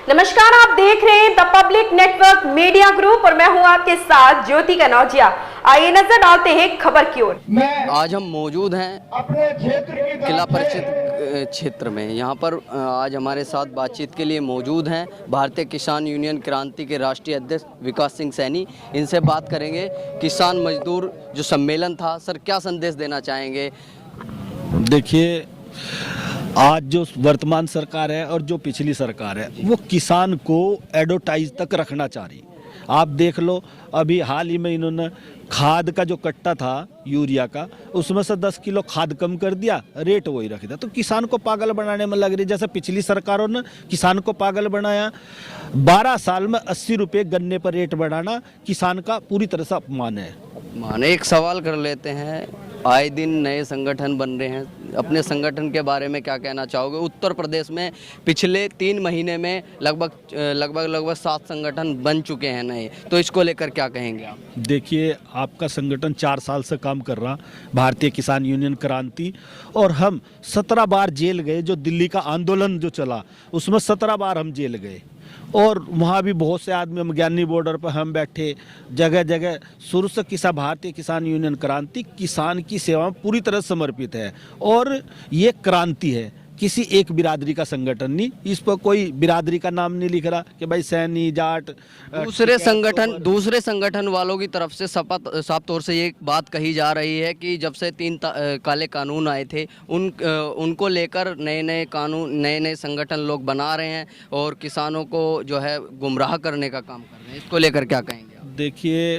नमस्कार, आप देख रहे हैं the public network media group और मैं हूं आपके साथ ज्योति कनौजिया। आइए नजर डालते हैं खबर की ओर। आज हम मौजूद हैं अपने क्षेत्र की किला परिषद क्षेत्र में। यहाँ पर आज हमारे साथ बातचीत के लिए मौजूद हैं भारतीय किसान यूनियन क्रांति के राष्ट्रीय अध्यक्ष विकास सिंह सैनी। इनसे बात करेंगे किसान मजदूर जो सम्मेलन था, सर क्या संदेश देना चाहेंगे? देखिए, आज जो वर्तमान सरकार है और जो पिछली सरकार है वो किसान को एडवर्टाइज तक रखना चाह रही। आप देख लो, अभी हाल ही में इन्होंने खाद का जो कट्टा था यूरिया का, उसमें से 10 किलो खाद कम कर दिया, रेट वही रख दिया। तो किसान को पागल बनाने में लग रही। जैसे पिछली सरकारों ने किसान को पागल बनाया, 12 साल में 80 रुपये गन्ने पर रेट बढ़ाना किसान का पूरी तरह से अपमान है। माने एक सवाल कर लेते हैं, आए दिन नए संगठन बन रहे हैं, अपने संगठन के बारे में क्या कहना चाहोगे? उत्तर प्रदेश में पिछले 3 महीने में लगभग 7 संगठन बन चुके हैं नए, तो इसको लेकर क्या कहेंगे आप? देखिए, आपका संगठन 4 साल से काम कर रहा, भारतीय किसान यूनियन क्रांति, और हम 17 बार जेल गए। जो दिल्ली का आंदोलन जो चला उसमें 17 बार हम जेल गए, और वहाँ भी बहुत से आदमी, हम ज्ञानी बॉर्डर पर हम बैठे, जगह जगह। शुरू से भारतीय किसान यूनियन क्रांति किसान की सेवा में पूरी तरह समर्पित है, और ये क्रांति है, किसी एक बिरादरी का संगठन नहीं। इस पर कोई बिरादरी का नाम नहीं लिख रहा कि भाई सैनी, जाट। दूसरे संगठन वालों की तरफ से साफ तौर से ये बात कही जा रही है कि जब से 3 काले कानून आए थे उनको लेकर नए कानून, नए संगठन लोग बना रहे हैं और किसानों को जो है गुमराह करने का काम कर रहे हैं। इसको लेकर क्या कहेंगे आप? देखिए,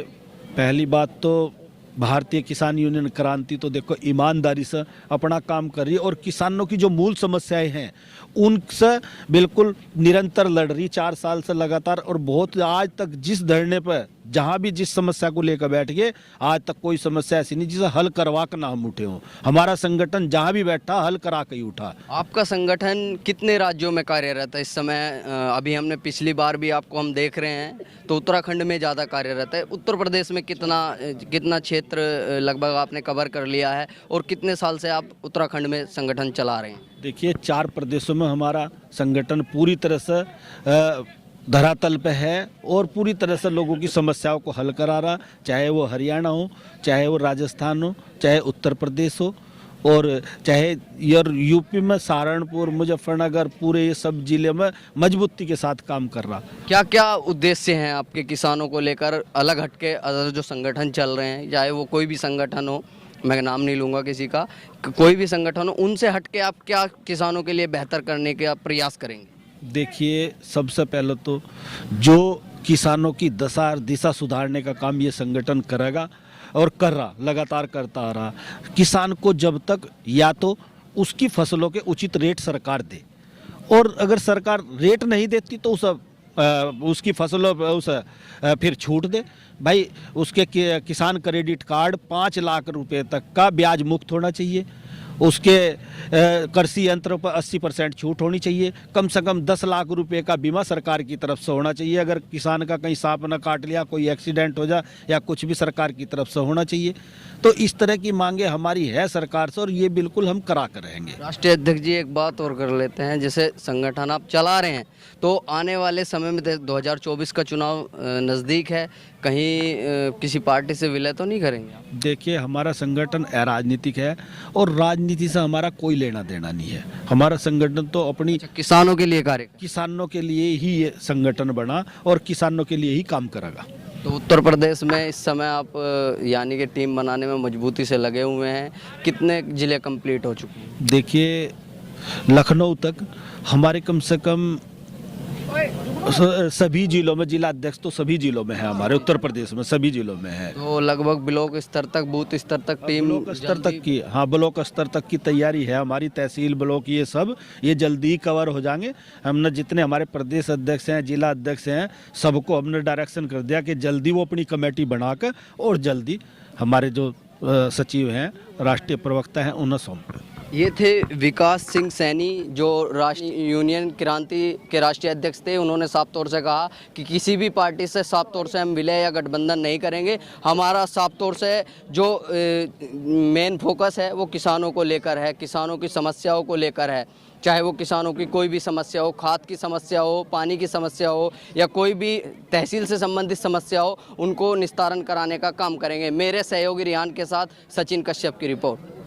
पहली बात तो भारतीय किसान यूनियन क्रांति तो देखो ईमानदारी से अपना काम कर रही है, और किसानों की जो मूल समस्याएं हैं उनसे बिल्कुल निरंतर लड़ रही 4 साल से लगातार। और बहुत आज तक जिस धरने पर जहाँ भी जिस समस्या को लेकर बैठ गए, आज तक कोई समस्या ऐसी नहीं जिसे हल करवा कर ना हम उठे हों। हमारा संगठन जहाँ भी बैठा हल करा के ही उठा। आपका संगठन कितने राज्यों में कार्यरत है इस समय? अभी हमने पिछली बार भी आपको हम देख रहे हैं तो उत्तराखंड में ज़्यादा कार्यरत है। उत्तर प्रदेश में कितना क्षेत्र लगभग आपने कवर कर लिया है, और कितने साल से आप उत्तराखंड में संगठन चला रहे हैं? देखिए, 4 प्रदेशों में हमारा संगठन पूरी तरह से धरातल पे है, और पूरी तरह से लोगों की समस्याओं को हल करा रहा, चाहे वो हरियाणा हो, चाहे वो राजस्थान हो, चाहे उत्तर प्रदेश हो, और चाहे यूपी में सहारनपुर, मुजफ्फरनगर, पूरे ये सब जिले में मजबूती के साथ काम कर रहा। क्या क्या उद्देश्य हैं आपके किसानों को लेकर अलग हटके अदर जो संगठन चल रहे हैं, चाहे वो कोई भी संगठन हो, मैं नाम नहीं लूँगा किसी का, कोई भी संगठन हो, उनसे हटके आप क्या किसानों के लिए बेहतर करने के आप प्रयास करेंगे? देखिए, सबसे पहले तो जो किसानों की दशा दिशा सुधारने का काम ये संगठन करेगा, और कर रहा, लगातार करता आ रहा। किसान को जब तक या तो उसकी फसलों के उचित रेट सरकार दे, और अगर सरकार रेट नहीं देती तो उसकी फसलों पर फिर छूट दे। भाई, उसके किसान क्रेडिट कार्ड 5 लाख रुपए तक का ब्याज मुक्त होना चाहिए, उसके कृषि यंत्र पर 80% छूट होनी चाहिए, कम से कम 10 लाख रुपए का बीमा सरकार की तरफ से होना चाहिए। अगर किसान का कहीं सांप न काट लिया, कोई एक्सीडेंट हो जाए या कुछ भी, सरकार की तरफ से होना चाहिए। तो इस तरह की मांगे हमारी है सरकार से, और ये बिल्कुल हम करा कर रहेंगे। राष्ट्रीय अध्यक्ष जी, एक बात और कर लेते हैं, जैसे संगठन आप चला रहे हैं तो आने वाले समय में 2024 का चुनाव नज़दीक है, कहीं किसी पार्टी से विलय तो नहीं करेंगे आप? देखिए, हमारा संगठन अराजनीतिक है, और राजनीति से हमारा कोई लेना देना नहीं है। हमारा संगठन तो अपनी किसानों के लिए किसानों के लिए ही ये संगठन बना, और किसानों के लिए ही काम करेगा। तो उत्तर प्रदेश में इस समय आप यानी कि टीम बनाने में मजबूती से लगे हुए हैं। कितने जिले कंप्लीट हो चुके हैं? देखिए, लखनऊ तक हमारे कम से कम सभी जिलों में, जिला अध्यक्ष तो सभी जिलों में है हमारे उत्तर प्रदेश में, सभी जिलों में है। तो लगभग ब्लॉक स्तर तक, बूथ स्तर तक टीम, ब्लॉक स्तर तक की, हाँ, ब्लॉक स्तर तक की तैयारी है हमारी। तहसील, ब्लॉक, ये जल्दी ही कवर हो जाएंगे। हमने जितने हमारे प्रदेश अध्यक्ष हैं, जिला अध्यक्ष हैं, सबको हमने डायरेक्शन कर दिया कि जल्दी वो अपनी कमेटी बनाकर, और जल्दी हमारे जो सचिव हैं, राष्ट्रीय प्रवक्ता हैं, उन्हें सौंपें। ये थे विकास सिंह सैनी, जो राष्ट्रीय यूनियन क्रांति के राष्ट्रीय अध्यक्ष थे। उन्होंने साफ तौर से कहा कि किसी भी पार्टी से साफ तौर से हम विलय या गठबंधन नहीं करेंगे। हमारा साफ तौर से जो मेन फोकस है वो किसानों को लेकर है, किसानों की समस्याओं को लेकर है। चाहे वो किसानों की कोई भी समस्या हो, खाद की समस्या हो, पानी की समस्या हो या कोई भी तहसील से संबंधित समस्या हो, उनको निस्तारण कराने का काम करेंगे। मेरे सहयोगी रिहान के साथ सचिन कश्यप की रिपोर्ट।